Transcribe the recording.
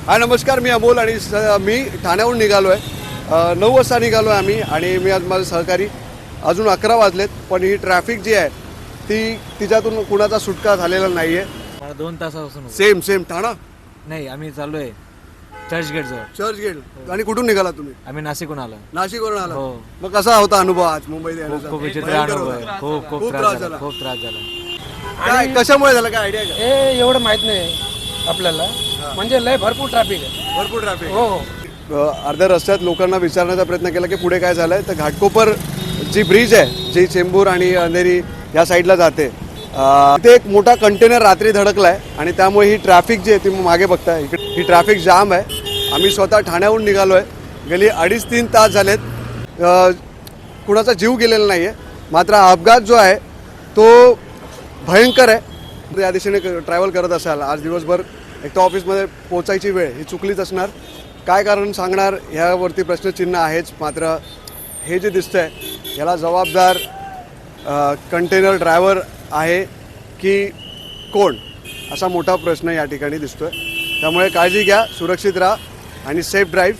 हाय नमस्कार, मी अमोल आणि मी ठाण्याहून निघालो आहे. 9 वाजता निघालो आहे आम्ही आणि मी आज माझे सहकारी. अजून 11 वाजलेत, पण ही ट्रॅफिक जी आहे तिच्यातून कुणाचा सुटका झालेला नाही आहे. मला 2 तासापासून सेम ठाणा नाही, आम्ही चालू आहे चर्चगेट जवळ. चर्चगेट. आणि कुठून निघाला तुम्ही? आम्ही नाशिकहून आलो. नाशिकवरून आला. हो. मग कसा होता अनुभव आज मुंबईत येण्याचा? खूप विचित्र भयंकर अनुभव होता. आहे. खूप त्रास झाला. खूप त्रास झाला. काय कशामुळे झालं, काय आयडिया? हे एवढं माहित नाही आपल्याला, म्हणजे लय भरपूर ट्रॅफिक आहे. भरपूर ट्रॅफिक. हो. अर्ध्या रस्त्यात लोकांना विचारण्याचा प्रयत्न केला की पुढे काय झालंय. तर घाटकोपर जी ब्रिज आहे, जी चेंबूर आणि अंधेरी या साईडला जाते, तिथे एक मोठा कंटेनर रात्री धडकलाय आणि त्यामुळे ही ट्रॅफिक जी आहे ती मागे बघताय, ही ट्रॅफिक जाम आहे. आम्ही स्वतः ठाण्याहून निघालो आहे. गेली 2.5-3 तास झालेत. कुणाचा जीव गेलेला नाही आहे, मात्र अपघात जो आहे तो भयंकर आहे. या दिशेने ट्रॅव्हल करत असाल आज दिवसभर, एक तर ऑफिसमध्ये पोचायची वेळ ही चुकलीच असणार. काय कारण सांगणार ह्यावरती प्रश्नचिन्ह आहेच. मात्र हे जे दिसतंय याला जबाबदार कंटेनर ड्रायव्हर आहे की कोण, असा मोठा प्रश्न या ठिकाणी दिसतोय. त्यामुळे काळजी घ्या, सुरक्षित राहा आणि सेफ ड्राईव्ह.